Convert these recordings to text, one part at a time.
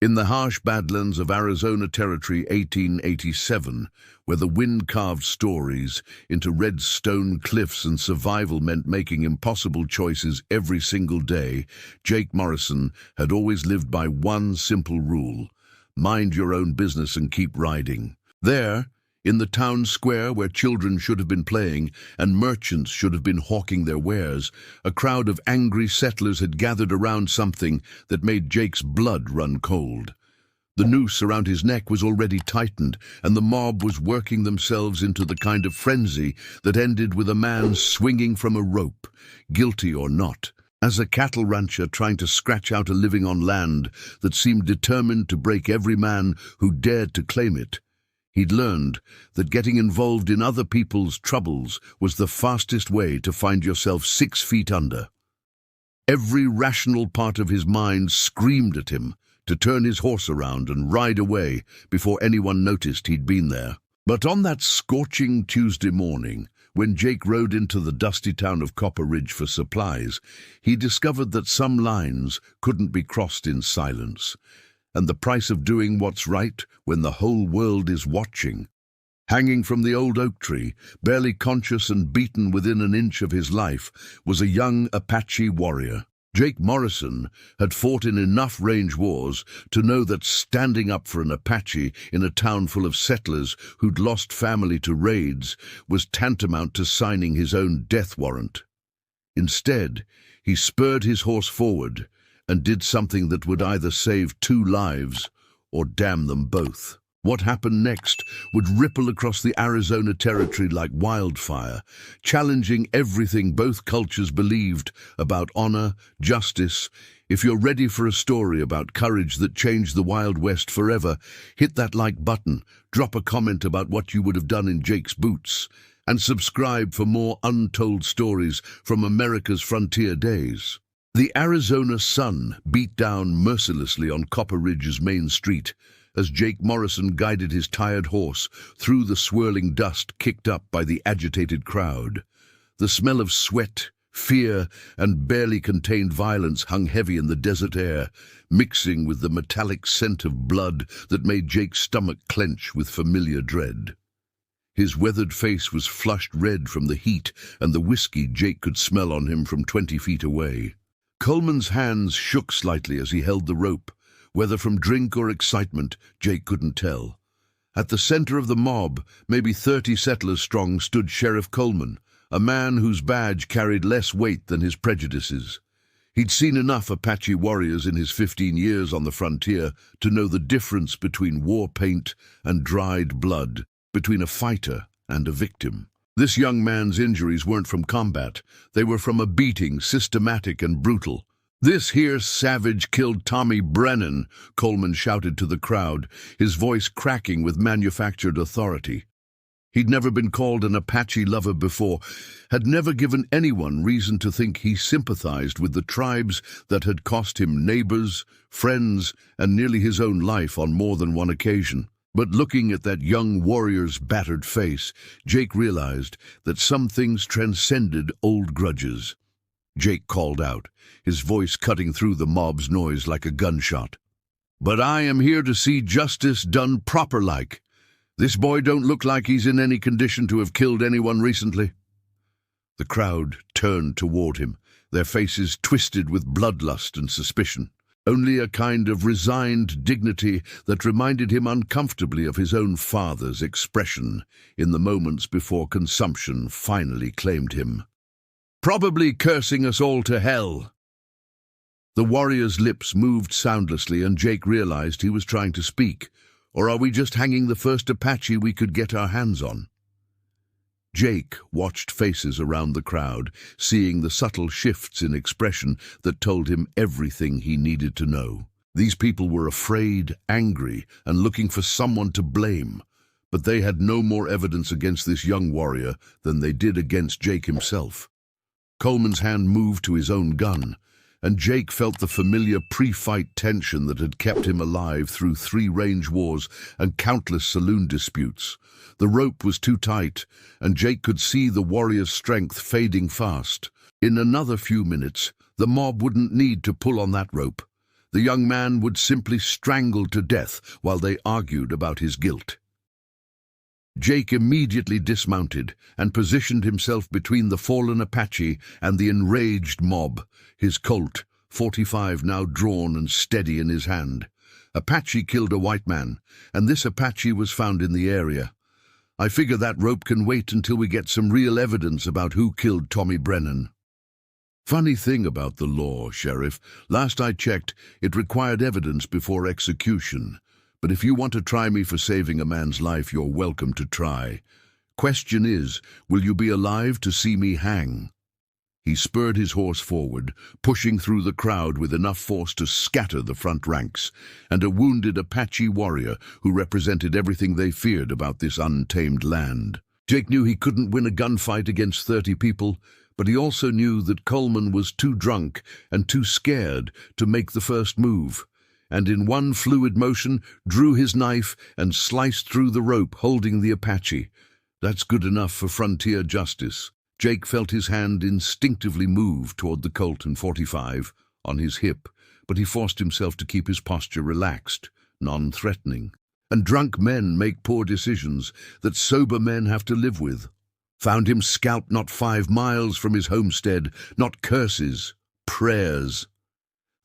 In the harsh badlands of Arizona Territory 1887, where the wind carved stories into red stone cliffs and survival meant making impossible choices every single day, Jake Morrison had always lived by one simple rule: mind your own business and keep riding. There, in the town square where children should have been playing and merchants should have been hawking their wares, a crowd of angry settlers had gathered around something that made Jake's blood run cold. The noose around his neck was already tightened, and the mob was working themselves into the kind of frenzy that ended with a man swinging from a rope, guilty or not. As a cattle rancher trying to scratch out a living on land that seemed determined to break every man who dared to claim it, he'd learned that getting involved in other people's troubles was the fastest way to find yourself 6 feet under. Every rational part of his mind screamed at him to turn his horse around and ride away before anyone noticed he'd been there. But on that scorching Tuesday morning, when Jake rode into the dusty town of Copper Ridge for supplies, he discovered that some lines couldn't be crossed in silence, and the price of doing what's right when the whole world is watching. Hanging from the old oak tree, barely conscious and beaten within an inch of his life, was a young Apache warrior. Jake Morrison had fought in enough range wars to know that standing up for an Apache in a town full of settlers who'd lost family to raids was tantamount to signing his own death warrant. Instead, he spurred his horse forward and did something that would either save 2 lives or damn them both. What happened next would ripple across the Arizona Territory like wildfire, challenging everything both cultures believed about honor, justice. If you're ready for a story about courage that changed the Wild West forever, hit that like button, drop a comment about what you would have done in Jake's boots, and subscribe for more untold stories from America's frontier days. The Arizona sun beat down mercilessly on Copper Ridge's main street as Jake Morrison guided his tired horse through the swirling dust kicked up by the agitated crowd. The smell of sweat, fear, and barely contained violence hung heavy in the desert air, mixing with the metallic scent of blood that made Jake's stomach clench with familiar dread. His weathered face was flushed red from the heat and the whiskey Jake could smell on him from 20 feet away. Coleman's hands shook slightly as he held the rope. Whether from drink or excitement, Jake couldn't tell. At the center of the mob, maybe 30 settlers strong, stood Sheriff Coleman, a man whose badge carried less weight than his prejudices. He'd seen enough Apache warriors in his 15 years on the frontier to know the difference between war paint and dried blood, between a fighter and a victim. This young man's injuries weren't from combat. They were from a beating, systematic and brutal. "This here savage killed Tommy Brennan," Coleman shouted to the crowd, his voice cracking with manufactured authority. He'd never been called an Apache lover before, had never given anyone reason to think he sympathized with the tribes that had cost him neighbors, friends, and nearly his own life on more than one occasion. But looking at that young warrior's battered face, Jake realized that some things transcended old grudges. Jake called out, his voice cutting through the mob's noise like a gunshot. "But I am here to see justice done proper-like. This boy don't look like he's in any condition to have killed anyone recently." The crowd turned toward him, their faces twisted with bloodlust and suspicion. Only a kind of resigned dignity that reminded him uncomfortably of his own father's expression in the moments before consumption finally claimed him. "Probably cursing us all to hell." The warrior's lips moved soundlessly, and Jake realized he was trying to speak. Or are we just hanging the first Apache we could get our hands on? Jake watched faces around the crowd, seeing the subtle shifts in expression that told him everything he needed to know. These people were afraid, angry, and looking for someone to blame, but they had no more evidence against this young warrior than they did against Jake himself. Coleman's hand moved to his own gun, and Jake felt the familiar pre-fight tension that had kept him alive through 3 range wars and countless saloon disputes. The rope was too tight, and Jake could see the warrior's strength fading fast. In another few minutes, the mob wouldn't need to pull on that rope. The young man would simply strangle to death while they argued about his guilt. Jake immediately dismounted and positioned himself between the fallen Apache and the enraged mob, his Colt, .45 now drawn and steady in his hand. Apache killed a white man, and this Apache was found in the area. I figure that rope can wait until we get some real evidence about who killed Tommy Brennan. Funny thing about the law, Sheriff. Last I checked, it required evidence before execution. But if you want to try me for saving a man's life, you're welcome to try. Question is, will you be alive to see me hang? He spurred his horse forward, pushing through the crowd with enough force to scatter the front ranks, and a wounded Apache warrior who represented everything they feared about this untamed land. Jake knew he couldn't win a gunfight against 30 people, but he also knew that Coleman was too drunk and too scared to make the first move, and in one fluid motion drew his knife and sliced through the rope holding the Apache. That's good enough for frontier justice. Jake felt his hand instinctively move toward the Colt and .45 on his hip, but he forced himself to keep his posture relaxed, non-threatening. And drunk men make poor decisions that sober men have to live with. Found him scalped not 5 miles from his homestead, not curses, prayers.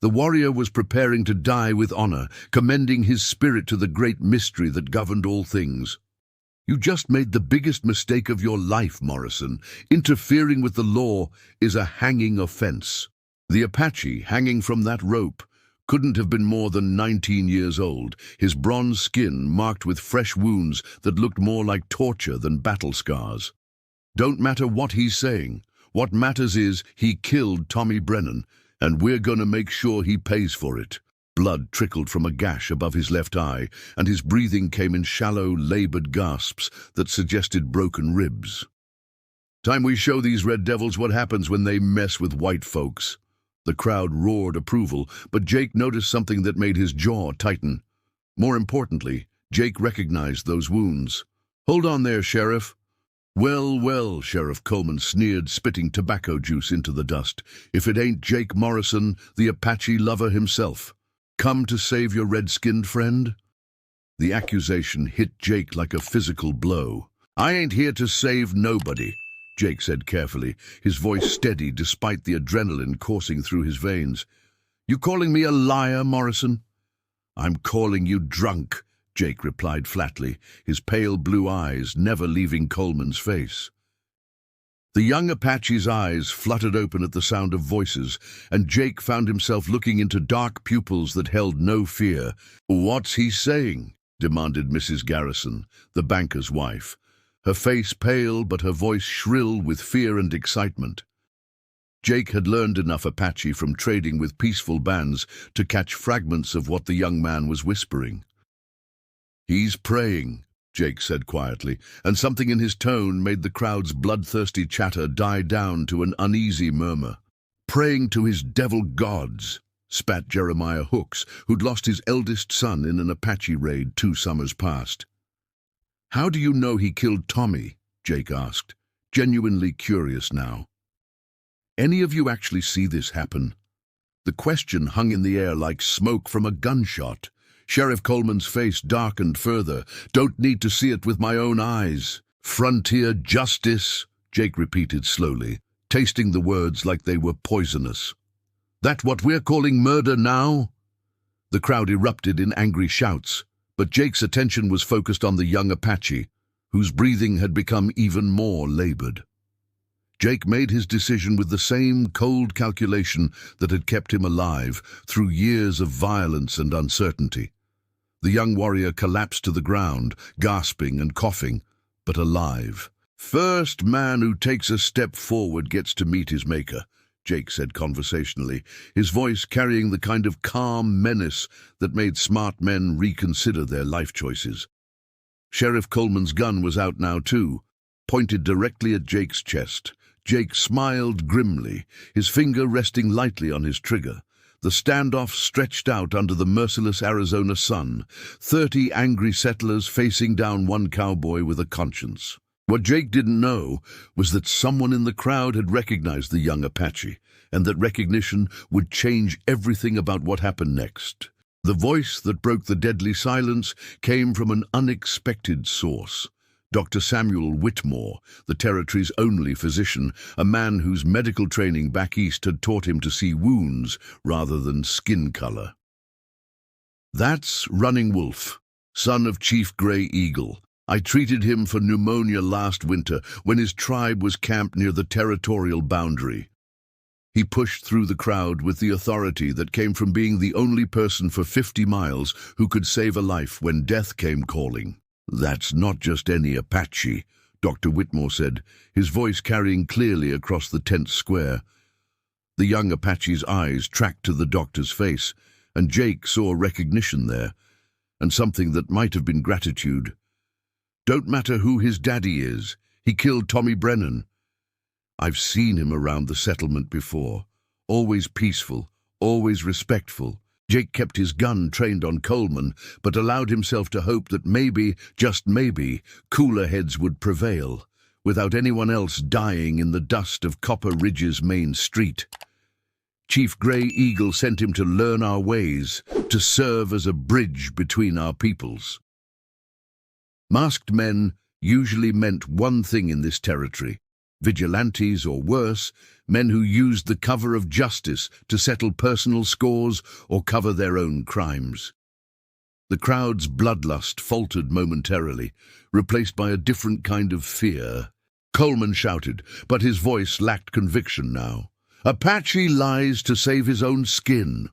The warrior was preparing to die with honor, commending his spirit to the great mystery that governed all things. You just made the biggest mistake of your life, Morrison. Interfering with the law is a hanging offense. The Apache, hanging from that rope, couldn't have been more than 19 years old, his bronze skin marked with fresh wounds that looked more like torture than battle scars. Don't matter what he's saying. What matters is he killed Tommy Brennan, and we're gonna make sure he pays for it. Blood trickled from a gash above his left eye, and his breathing came in shallow, labored gasps that suggested broken ribs. Time we show these red devils what happens when they mess with white folks. The crowd roared approval, but Jake noticed something that made his jaw tighten. More importantly, Jake recognized those wounds. Hold on there, Sheriff. Well, well, Sheriff Coleman sneered, spitting tobacco juice into the dust. If it ain't Jake Morrison, the Apache lover himself. Come to save your red-skinned friend? The accusation hit Jake like a physical blow. I ain't here to save nobody, Jake said carefully, his voice steady despite the adrenaline coursing through his veins. You calling me a liar, Morrison? I'm calling you drunk, Jake replied flatly, his pale blue eyes never leaving Coleman's face. The young Apache's eyes fluttered open at the sound of voices, and Jake found himself looking into dark pupils that held no fear. What's he saying? Demanded Mrs. Garrison, the banker's wife, her face pale but her voice shrill with fear and excitement. Jake had learned enough Apache from trading with peaceful bands to catch fragments of what the young man was whispering. He's praying, Jake said quietly, and something in his tone made the crowd's bloodthirsty chatter die down to an uneasy murmur. Praying to his devil gods, spat Jeremiah Hooks, who'd lost his eldest son in an Apache raid 2 summers past. How do you know he killed Tommy? Jake asked, genuinely curious now. Any of you actually see this happen? The question hung in the air like smoke from a gunshot. Sheriff Coleman's face darkened further. Don't need to see it with my own eyes. Frontier justice, Jake repeated slowly, tasting the words like they were poisonous. That what we're calling murder now? The crowd erupted in angry shouts, but Jake's attention was focused on the young Apache, whose breathing had become even more labored. Jake made his decision with the same cold calculation that had kept him alive through years of violence and uncertainty. The young warrior collapsed to the ground, gasping and coughing, but alive. First man who takes a step forward gets to meet his maker, Jake said conversationally, his voice carrying the kind of calm menace that made smart men reconsider their life choices. Sheriff Coleman's gun was out now too, pointed directly at Jake's chest. Jake smiled grimly, his finger resting lightly on his trigger. The standoff stretched out under the merciless Arizona sun, 30 angry settlers facing down one cowboy with a conscience. What Jake didn't know was that someone in the crowd had recognized the young Apache, and that recognition would change everything about what happened next. The voice that broke the deadly silence came from an unexpected source. Dr. Samuel Whitmore, the territory's only physician, a man whose medical training back east had taught him to see wounds rather than skin color. "That's Running Wolf, son of Chief Grey Eagle. I treated him for pneumonia last winter when his tribe was camped near the territorial boundary." He pushed through the crowd with the authority that came from being the only person for 50 miles who could save a life when death came calling. "That's not just any Apache," Dr. Whitmore said, his voice carrying clearly across the tense square. The young Apache's eyes tracked to the doctor's face, and Jake saw recognition there, and something that might have been gratitude. "Don't matter who his daddy is, he killed Tommy Brennan. I've seen him around the settlement before. Always peaceful, always respectful." Jake kept his gun trained on Coleman, but allowed himself to hope that maybe, just maybe, cooler heads would prevail, without anyone else dying in the dust of Copper Ridge's main street. Chief Grey Eagle sent him to learn our ways, to serve as a bridge between our peoples. Masked men usually meant one thing in this territory: vigilantes, or worse, men who used the cover of justice to settle personal scores or cover their own crimes. The crowd's bloodlust faltered momentarily, replaced by a different kind of fear. Coleman shouted, but his voice lacked conviction now. "Apache lies to save his own skin."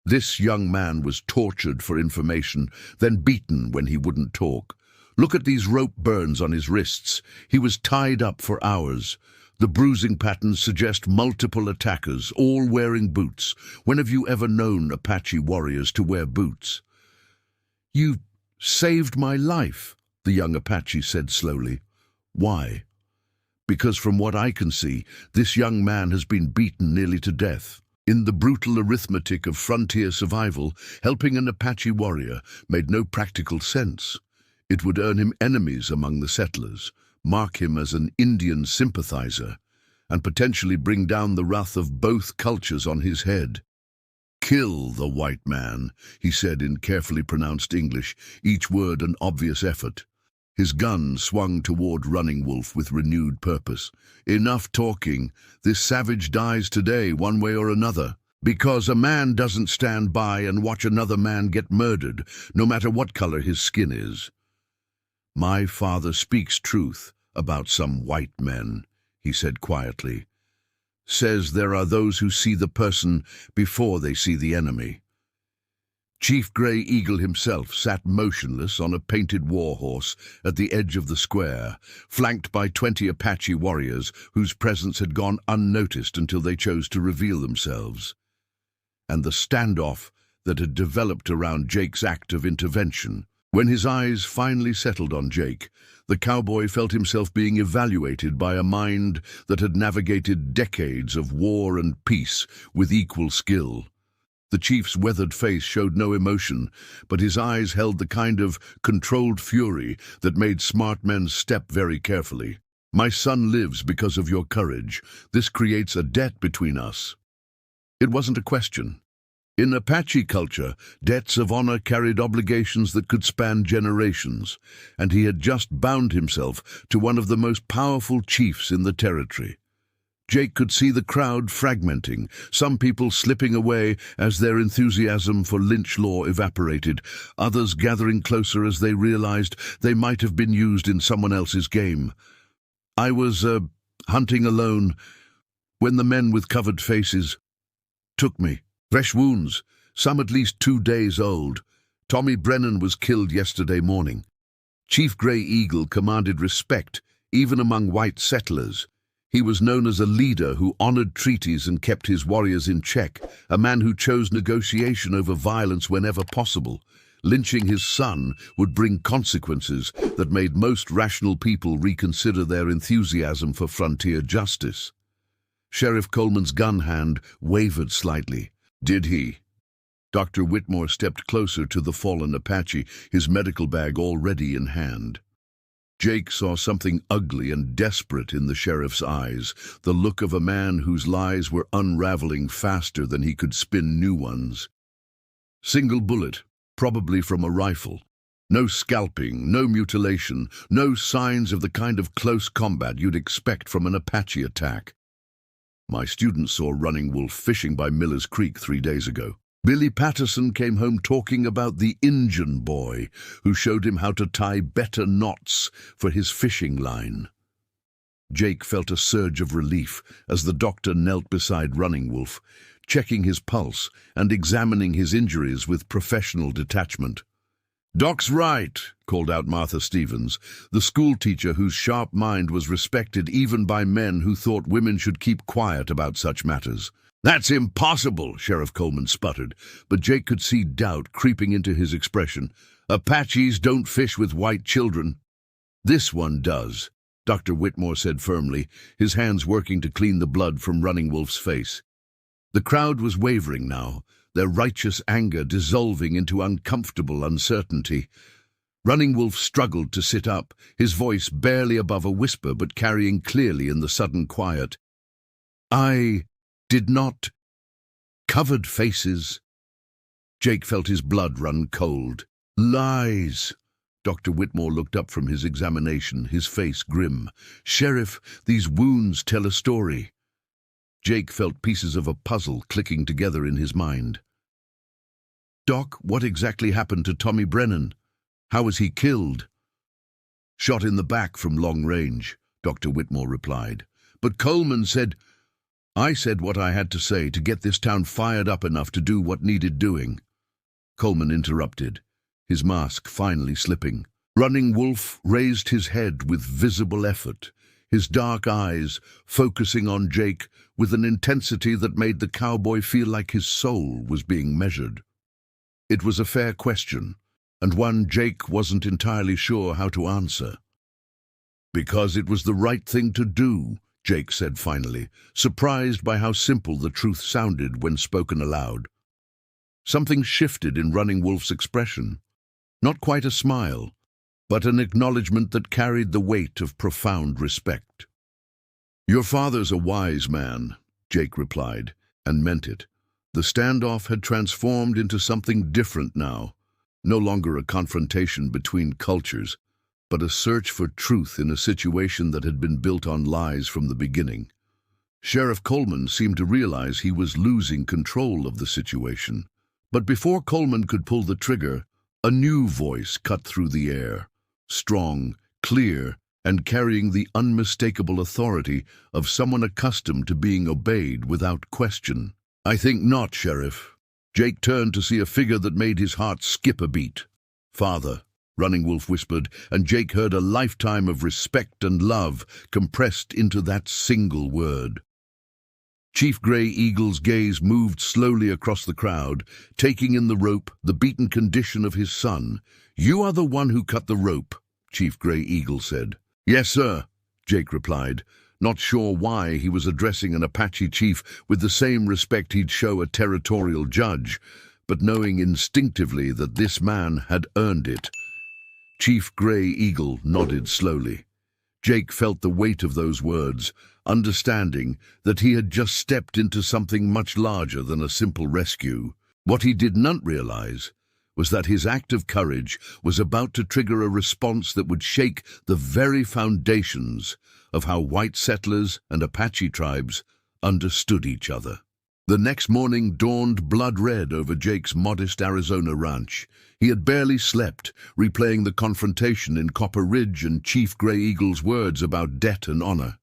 This young man was tortured for information, then beaten when he wouldn't talk. Look at these rope burns on his wrists. He was tied up for hours. The bruising patterns suggest multiple attackers, all wearing boots. When have you ever known Apache warriors to wear boots? "You saved my life," the young Apache said slowly. "Why?" "Because from what I can see, this young man has been beaten nearly to death. In the brutal arithmetic of frontier survival, helping an Apache warrior made no practical sense. It would earn him enemies among the settlers, mark him as an Indian sympathizer, and potentially bring down the wrath of both cultures on his head. "Kill the white man," he said in carefully pronounced English, each word an obvious effort. His gun swung toward Running Wolf with renewed purpose. "Enough talking. This savage dies today, one way or another. Because a man doesn't stand by and watch another man get murdered, no matter what color his skin is." "My father speaks truth about some white men," he said quietly. "Says there are those who see the person before they see the enemy." Chief Grey Eagle himself sat motionless on a painted war horse at the edge of the square, flanked by 20 Apache warriors whose presence had gone unnoticed until they chose to reveal themselves. And the standoff that had developed around Jake's act of intervention. When his eyes finally settled on Jake, the cowboy felt himself being evaluated by a mind that had navigated decades of war and peace with equal skill. The chief's weathered face showed no emotion, but his eyes held the kind of controlled fury that made smart men step very carefully. "My son lives because of your courage. This creates a debt between us." It wasn't a question. In Apache culture, debts of honor carried obligations that could span generations, and he had just bound himself to one of the most powerful chiefs in the territory. Jake could see the crowd fragmenting, some people slipping away as their enthusiasm for lynch law evaporated, others gathering closer as they realized they might have been used in someone else's game. "I was hunting alone when the men with covered faces took me. Fresh wounds, some at least 2 days old. Tommy Brennan was killed yesterday morning." Chief Grey Eagle commanded respect, even among white settlers. He was known as a leader who honored treaties and kept his warriors in check, a man who chose negotiation over violence whenever possible. Lynching his son would bring consequences that made most rational people reconsider their enthusiasm for frontier justice. Sheriff Coleman's gun hand wavered slightly. "Did he?" Dr. Whitmore stepped closer to the fallen Apache, his medical bag already in hand. Jake saw something ugly and desperate in the sheriff's eyes, the look of a man whose lies were unraveling faster than he could spin new ones. Single bullet, probably from a rifle. No scalping, no mutilation, no signs of the kind of close combat you'd expect from an Apache attack. My students saw Running Wolf fishing by Miller's Creek 3 days ago. Billy Patterson came home talking about the Injun boy who showed him how to tie better knots for his fishing line. Jake felt a surge of relief as the doctor knelt beside Running Wolf, checking his pulse and examining his injuries with professional detachment. "Doc's right," called out Martha Stevens, the schoolteacher whose sharp mind was respected even by men who thought women should keep quiet about such matters. "That's impossible," Sheriff Coleman sputtered, but Jake could see doubt creeping into his expression. "Apaches don't fish with white children." "This one does," Dr. Whitmore said firmly, his hands working to clean the blood from Running Wolf's face. The crowd was wavering now, their righteous anger dissolving into uncomfortable uncertainty. Running Wolf struggled to sit up, his voice barely above a whisper but carrying clearly in the sudden quiet. "I did not." Covered faces. Jake felt his blood run cold. "Lies." Dr. Whitmore looked up from his examination, his face grim. "Sheriff, these wounds tell a story." Jake felt pieces of a puzzle clicking together in his mind. "Doc, what exactly happened to Tommy Brennan? How was he killed?" "Shot in the back from long range," Dr. Whitmore replied. "But Coleman said—" "I said what I had to say to get this town fired up enough to do what needed doing." Coleman interrupted, his mask finally slipping. Running Wolf raised his head with visible effort, his dark eyes focusing on Jake with an intensity that made the cowboy feel like his soul was being measured. It was a fair question, and one Jake wasn't entirely sure how to answer. "Because it was the right thing to do," Jake said finally, surprised by how simple the truth sounded when spoken aloud. Something shifted in Running Wolf's expression. Not quite a smile, but an acknowledgement that carried the weight of profound respect. "Your father's a wise man," Jake replied, and meant it. The standoff had transformed into something different now, no longer a confrontation between cultures, but a search for truth in a situation that had been built on lies from the beginning. Sheriff Coleman seemed to realize he was losing control of the situation. But before Coleman could pull the trigger, a new voice cut through the air, strong, clear, and carrying the unmistakable authority of someone accustomed to being obeyed without question. "I think not, Sheriff." Jake turned to see a figure that made his heart skip a beat. "Father," Running Wolf whispered, and Jake heard a lifetime of respect and love compressed into that single word. Chief Gray Eagle's gaze moved slowly across the crowd, taking in the rope, the beaten condition of his son. "You are the one who cut the rope," Chief Gray Eagle said. "Yes, sir," Jake replied, not sure why he was addressing an Apache chief with the same respect he'd show a territorial judge, but knowing instinctively that this man had earned it. Chief Gray Eagle nodded slowly. Jake felt the weight of those words, understanding that he had just stepped into something much larger than a simple rescue. What he did not realize was that his act of courage was about to trigger a response that would shake the very foundations of how white settlers and Apache tribes understood each other. The next morning dawned blood red over Jake's modest Arizona ranch. He had barely slept, replaying the confrontation in Copper Ridge and Chief Gray Eagle's words about debt and honor.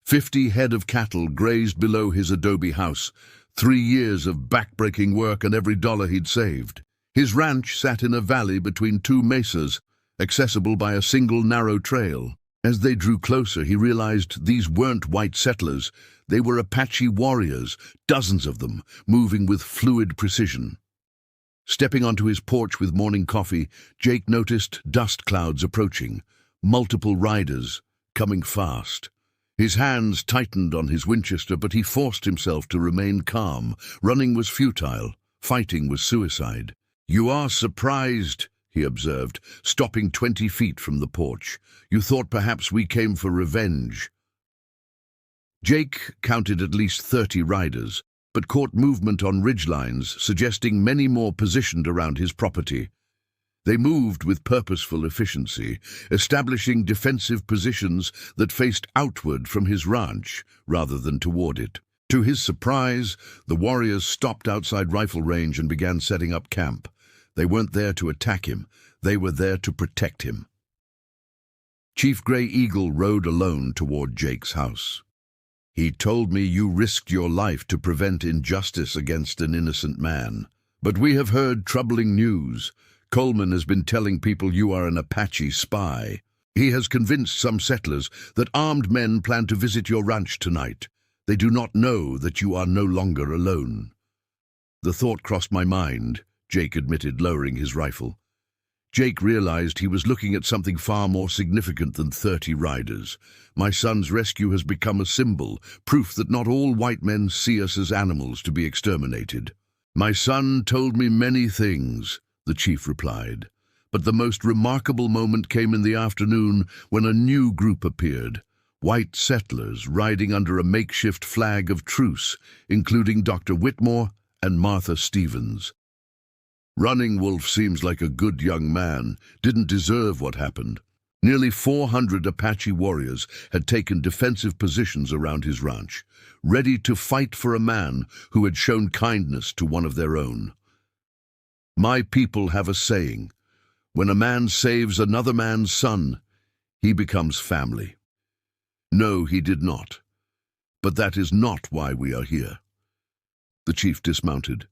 50 head of cattle grazed below his adobe house, 3 years of back-breaking work and every dollar he'd saved. His ranch sat in a valley between 2 mesas, accessible by a single narrow trail. As they drew closer, he realized these weren't white settlers. They were Apache warriors, dozens of them, moving with fluid precision. Stepping onto his porch with morning coffee, Jake noticed dust clouds approaching, multiple riders, coming fast. His hands tightened on his Winchester, but he forced himself to remain calm. Running was futile. Fighting was suicide. "You are surprised," he observed, stopping 20 feet from the porch. "You thought perhaps we came for revenge." Jake counted at least 30 riders, but caught movement on ridgelines, suggesting many more positioned around his property. They moved with purposeful efficiency, establishing defensive positions that faced outward from his ranch rather than toward it. To his surprise, the warriors stopped outside rifle range and began setting up camp. They weren't there to attack him, they were there to protect him. Chief Gray Eagle rode alone toward Jake's house. "He told me you risked your life to prevent injustice against an innocent man. But we have heard troubling news. Coleman has been telling people you are an Apache spy. He has convinced some settlers that armed men plan to visit your ranch tonight. They do not know that you are no longer alone." "The thought crossed my mind," Jake admitted, lowering his rifle. Jake realized he was looking at something far more significant than 30 riders. "My son's rescue has become a symbol, proof that not all white men see us as animals to be exterminated." "My son told me many things," the chief replied. "But the most remarkable moment came in the afternoon when a new group appeared. White settlers riding under a makeshift flag of truce, including Dr. Whitmore and Martha Stevens. Running Wolf seems like a good young man, didn't deserve what happened." Nearly 400 Apache warriors had taken defensive positions around his ranch, ready to fight for a man who had shown kindness to one of their own. "My people have a saying, when a man saves another man's son, he becomes family." No, he did not. But that is not why we are here. The chief dismounted.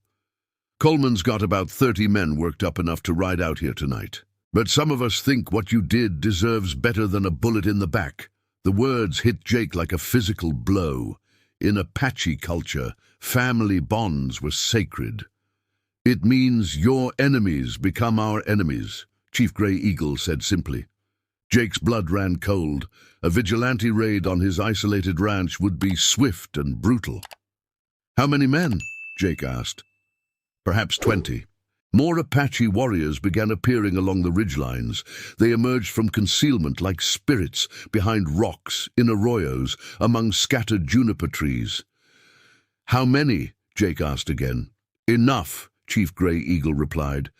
"Coleman's got about 30 men worked up enough to ride out here tonight. But some of us think what you did deserves better than a bullet in the back." The words hit Jake like a physical blow. In Apache culture, family bonds were sacred. "It means your enemies become our enemies," Chief Gray Eagle said simply. Jake's blood ran cold. A vigilante raid on his isolated ranch would be swift and brutal. "How many men?" Jake asked. "Perhaps 20. More Apache warriors began appearing along the ridgelines. They emerged from concealment like spirits behind rocks, in arroyos, among scattered juniper trees. "How many?" Jake asked again. "Enough," Chief Gray Eagle replied.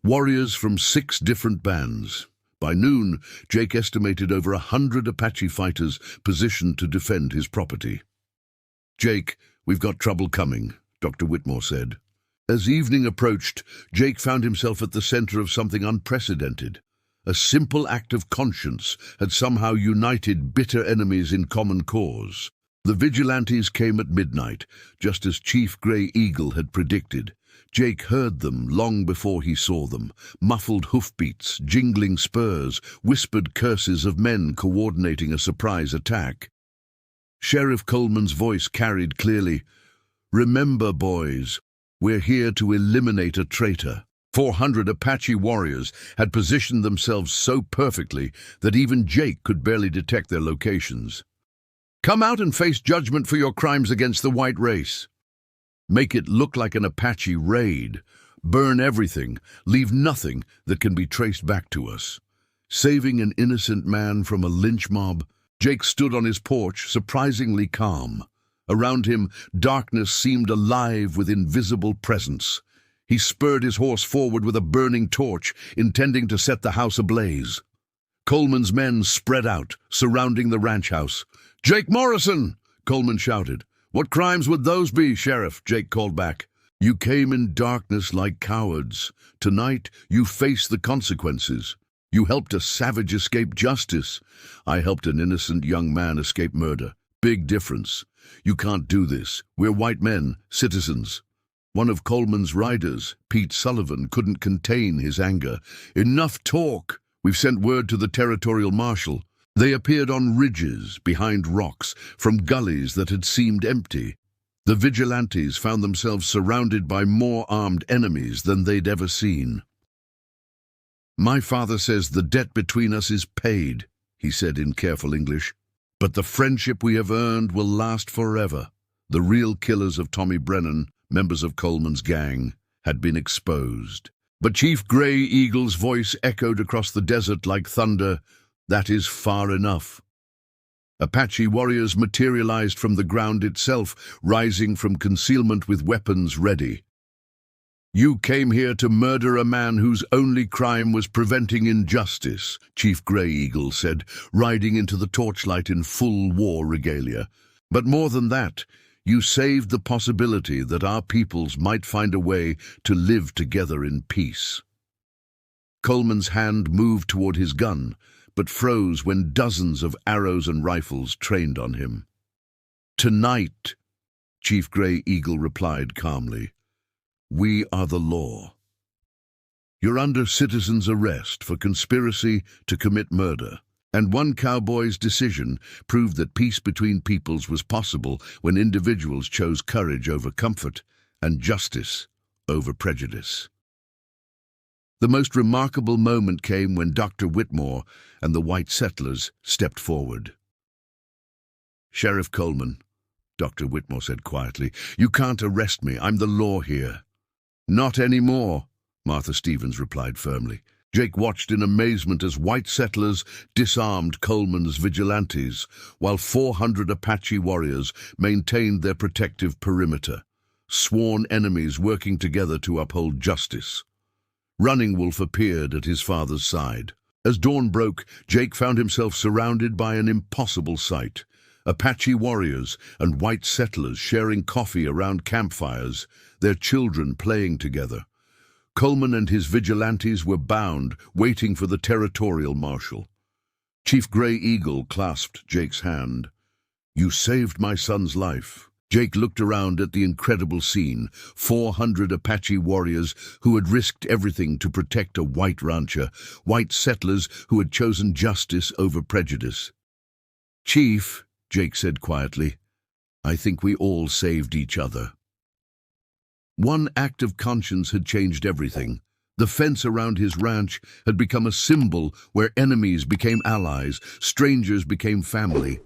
"Warriors from 6 different bands." By noon, Jake estimated over 100 Apache fighters positioned to defend his property. "Jake, we've got trouble coming," Dr. Whitmore said. As evening approached, Jake found himself at the center of something unprecedented. A simple act of conscience had somehow united bitter enemies in common cause. The vigilantes came at midnight, just as Chief Gray Eagle had predicted. Jake heard them long before he saw them. Muffled hoofbeats, jingling spurs, whispered curses of men coordinating a surprise attack. Sheriff Coleman's voice carried clearly, "Remember, boys, we're here to eliminate a traitor." 400 Apache warriors had positioned themselves so perfectly that even Jake could barely detect their locations. "Come out and face judgment for your crimes against the white race. Make it look like an Apache raid. Burn everything, leave nothing that can be traced back to us." Saving an innocent man from a lynch mob, Jake stood on his porch, surprisingly calm. Around him, darkness seemed alive with invisible presence. He spurred his horse forward with a burning torch, intending to set the house ablaze. Coleman's men spread out, surrounding the ranch house. "Jake Morrison!" Coleman shouted. "What crimes would those be, Sheriff?" Jake called back. "You came in darkness like cowards. Tonight, you face the consequences. You helped a savage escape justice. I helped an innocent young man escape murder. Big difference. You can't do this. We're white men, citizens." One of Coleman's riders, Pete Sullivan, couldn't contain his anger. "Enough talk. We've sent word to the territorial marshal." They appeared on ridges, behind rocks, from gullies that had seemed empty. The vigilantes found themselves surrounded by more armed enemies than they'd ever seen. "My father says the debt between us is paid," he said in careful English. "But the friendship we have earned will last forever." The real killers of Tommy Brennan, members of Coleman's gang, had been exposed. But Chief Gray Eagle's voice echoed across the desert like thunder. "That is far enough." Apache warriors materialized from the ground itself, rising from concealment with weapons ready. "You came here to murder a man whose only crime was preventing injustice," Chief Gray Eagle said, riding into the torchlight in full war regalia. "But more than that, you saved the possibility that our peoples might find a way to live together in peace." Coleman's hand moved toward his gun, but froze when dozens of arrows and rifles trained on him. "Tonight," Chief Gray Eagle replied calmly, "we are the law. You're under citizen's arrest for conspiracy to commit murder, and one cowboy's decision proved that peace between peoples was possible when individuals chose courage over comfort and justice over prejudice." The most remarkable moment came when Dr. Whitmore and the white settlers stepped forward. "Sheriff Coleman," Dr. Whitmore said quietly, "you can't arrest me. I'm the law here." "Not anymore," Martha Stevens replied firmly. Jake watched in amazement as white settlers disarmed Coleman's vigilantes, while 400 Apache warriors maintained their protective perimeter, sworn enemies working together to uphold justice. Running Wolf appeared at his father's side. As dawn broke, Jake found himself surrounded by an impossible sight. Apache warriors and white settlers sharing coffee around campfires, their children playing together. Coleman and his vigilantes were bound, waiting for the territorial marshal. Chief Gray Eagle clasped Jake's hand. "You saved my son's life." Jake looked around at the incredible scene, 400 Apache warriors who had risked everything to protect a white rancher, white settlers who had chosen justice over prejudice. "Chief," Jake said quietly, "I think we all saved each other." One act of conscience had changed everything. The fence around his ranch had become a symbol where enemies became allies, strangers became family,